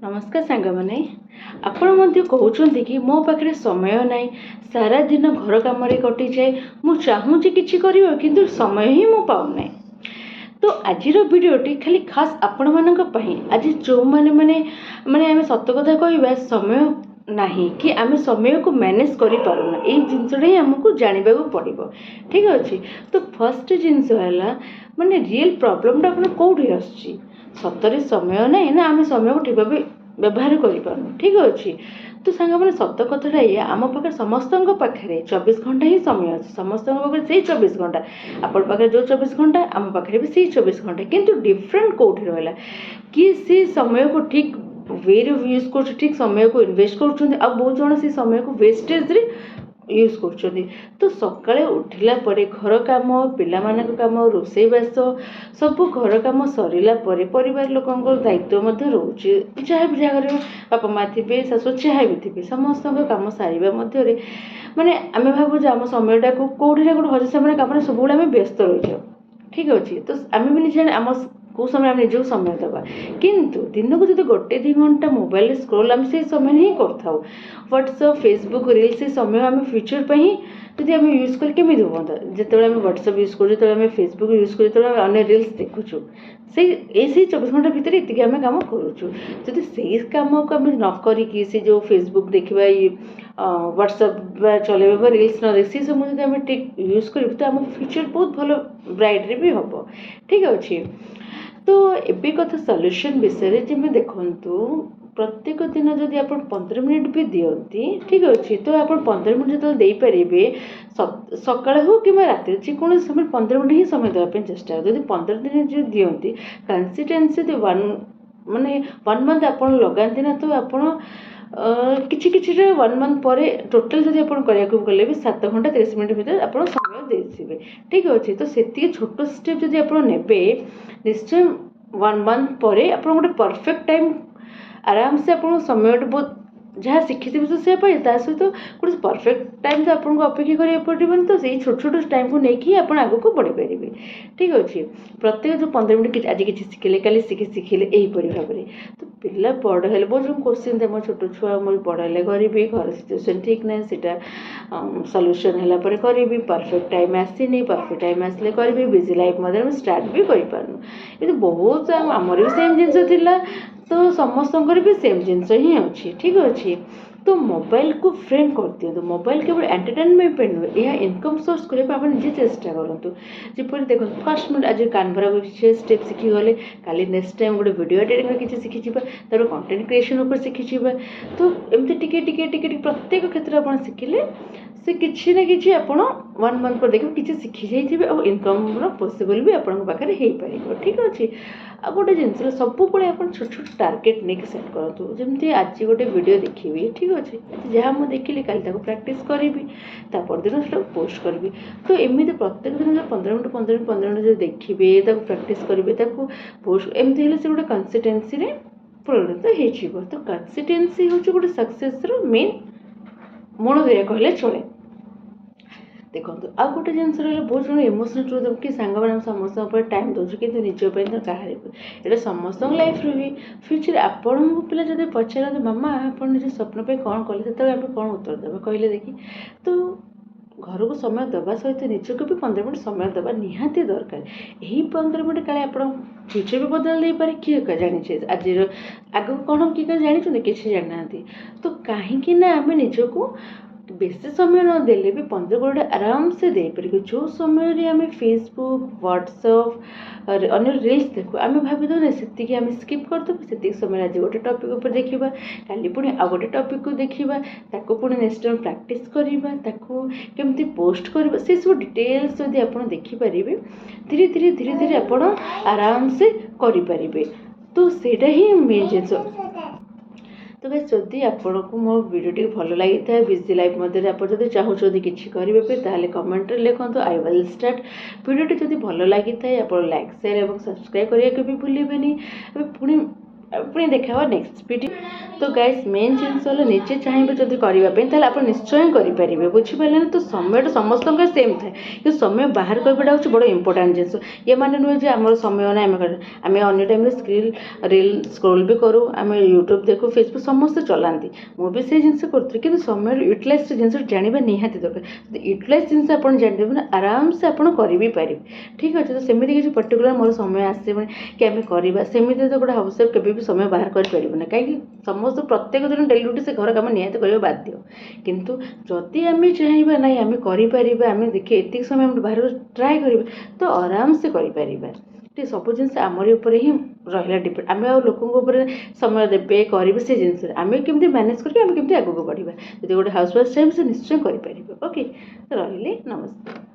नमस्कार सांग मैंने आपण कहते कि मो पाखे समय ना सारा दिन घर कम कटि जाए मुझे चाहूँगी कि किंतु समय ही मु पाऊना। तो आज भिडियोटी खाली खास आपण मानी आज जो मैंने माने माने आम सत कथा कह समय नहीं कि आम समय को मैनेज कर पारुना ये जिनसा ही आमको जानवा पड़ो। ठीक अच्छे तो फर्स्ट जिनस है माने रियल प्रॉब्लम टा कौटी आसुची सतरे समय ना ना आम समय को ठीक भाव व्यवहार कर। ठीक अच्छे तो सांग मैंने सत कथाटा ये आम पाखे समस्त पाखे 24 घंटा ही समय अच्छे समस्त से 24 घंटा आपण पाखे जो 24 घंटा आम पाखे भी से 24 घंटा किंतु डिफरेंट कौटी रहा कि से समय को ठीक वे यूज कर ठीक समय को इन्वेस्ट कर बहुत जन से समय को वेस्टेज रे यूज कर। तो सकाळे उठिला परे घर काम पिला मानक काम रोषेईबास सब घर काम सरिला परे परिवार लोकंर दायित्व रोचे जहाँ भी जगह बापा माँ थे शाशु जहाँ भी थे समस्त काम सारे मध्य माने आम भावुँ आम समयटा को कौटी ना कौट हज समय कम सब आम व्यस्त रही। ठीक अच्छे तो आम भी निजे आम कौ समय आम निजक समय देवा किंतु दिन को जो गोटे 2 घंटा मोबाइल स्क्रोल आम से समय ही कर व्हाट्सअप फेसबुक रील्स से समय आम फ्यूचर पर ही जब आम यूज करके हाँ जो आम व्हाट्सअप यूज कर फेसबुक यूज कर अन्य रील्स देखुचु से 24 घंटा भितर ये आम कम करुचु जदि से कम को आम नक से जो फेसबुक देखा व्हाट्सअप चलेबा रील्स न देख से सब जब आम ठीक यूज कर तो आम फ्यूचर बहुत भल ब्राइट भी हम। ठीक अच्छे तो एबे कथा सॉल्यूशन विषय जब देखु प्रत्येक दिन जदि आप 15 मिनिट भी दियंती ठीक अच्छे तो आप 15 मिनिट जो देपारे सका हो कि रात जेको समय 15 मिनिट ही समय देवाई चेष्टा जब 15 दिन जो दियंती कंसिस्टेंसी माने 1 मंथ आप लगाती ना तो आप किसी 1 मंथ पर टोटाल जब आप गले भी 7 घंटा 30 मिनिट भर आप समय देते। ठीक अच्छे तो से छोट स्टेप जब आप ने निश्चय 1 मंथ पर आप गोटे परफेक्ट टाइम आराम से आप समय बहुत जहाँ शिखी तो से सहित गोटे परफेक्ट टाइम तो आपको अपेक्षा करा पड़े तो से छोट छोट टाइम को लेकिन आप आगे को बढ़ी पारे। ठीक अच्छे प्रत्येक जो 15 मिनट आज किसी शिखिले कल शिखिले यहीपरि भाव में तो पिला बड़ है बहुत जो क्वेश्चन थे मोर छोट छुआ मुझे बड़ है करी घर सिचुएसन ठीक ना सीटा सल्यूशन है करी परफेक्ट टाइम आसनी परफेक्ट टाइम आसले करी बिजी लाइफ स्टार्ट भी करूँ ये बहुत आमर भी सेम जिनस तो समस्त भी सेम जिनस ही अच्छे। ठीक अच्छे तो मोबाइल को फ्रेंड कर दिखाँ मोबाइल केवल एंटरटेनमेंट पे नुहे यह इनकम सोर्स करने आप निजे चेष्टा करूँ जपरी देख फर्स्ट मिनट आज कानभरा किसी स्टेप शिखीगले काली नेक्स्ट टाइम गोटे वीडियो एडिटिंग किसी शिखी तर कंटेंट क्रिएशन शिखी तो एमती टिके प्रत्येक क्षेत्र में आप शिखिले से किसी ना कि आप 1 मंथ पर देख कि शिखी जाइए और इनकम पॉसिबल भी आपको पाखे हो पार। ठीक अच्छे आ गोटे जिनस सब आप छोट छोट टार्गेट नहीं सेट करूँ जमी आज गोटे वीडियो देखी। ठीक अच्छे जहाँ मुझे देखिली कल प्रैक्टिस करी दिन से पोस्ट करी तो एमती प्रत्येक दिन जो 15 मिनट जो देखिए प्रैक्टिस करेंगे पोस्ट एमती से गोटे कंसिस्टेंसी परिणत हो तो कंसिस्टेंसी हूँ गोटे सक्सेस मेन मूल दया कहले चले। देखो आ गोटे जिन बहुत जन इमोशनल ट्रुथ कि सांग मैंने समस्त टाइम दूसरे कि निजपाई तो कह ये समस्त लाइफ रे फ्यूचर आपण पिला जब पचार मामा आप निज स्वप्न पर कौन कले से आम कौन उत्तर देवा कहले देखी तो घर को समय देवा सहित निजक भी 15 मिनट समय देवा निहाती दरकार यही 15 मिनट काले आप फ्यूचर भी बदल दे पारे किए जाने आज आग कौन किए जानी किसी जाना तो कहीं आम निजक बेसी समय न देले भी 15 मिनट आराम से दे पारे जो समय आम फेसबुक व्हाट्सअप और अन्य रील्स देखो आम भावी ना से आम स्किप करदेव से समय आज गोटे टॉपिक ऊपर देखा काली पुणी आ गोटे टॉपिक को देखा ताको पुणी नेक्स्ट टाइम प्रैक्टिस करवा ताको केमती पोस्ट करवा से सब डिटेल्स जब आप देखिपारे धीरे धीरे धीरे धीरे आप आराम से करें तो सेटा ही मेन जिन। तो गाइस जदि आपको मो वीडियो भल लगी था बिजी लाइफ मध्य आप जब चाहते किसी करेंगे ताहले कमेंट लिखते आई विल स्टार्ट वीडियो जब भल लगी था आप लाइक शेयर और सब्सक्राइब करने को भी भूलें पुणी पुणी देखा नेक्स्ट वीडियो। तो गाइस मेन जिनस निजे चाहिए जब करने आप निश्चय करेंगे बुझीपारे ना। तो समय समस्त सेम थाए कि समय बाहर करवाटा हूँ बड़ इंपोर्टाट जिन ये मैंने नुहे कि आम समय ना आम अन्य टाइम स्क्रीन रील स्क्रोल भी करूँ आम यूट्यूब देखू फेसबुक समस्ते चलाती मुझे से जिन करूँ कि समय यूटिलाइज जिन जाना निहाती दरकार यूटिलाइज जिन आप जानते ना आराम से आप पारे ठीक अच्छे। तो सेमती किसी पर्टिकुलर मोर समय आसबनि कि आम करवा सेमती तो गोटे हाउस वाइफ केवे भी समय बाहर कर कहीं समस्त प्रत्येक दिन डेली रूटीन से घर कम निहत करने बाध्य किंतु जदि आम चाहिए ना आम करें देखिए एतिक समय आम बाहर ट्राए कर तो आराम से कर सब जिन आमरी उपर ही रहा डिपेंड आम लोक समय देवे करेंगे से जिन आम केमी मैनेज करके आम केमी आगे बढ़ा जब गोटे हाउस वाइफ चाहिए से निश्चय करें। ओके रही नमस्कार।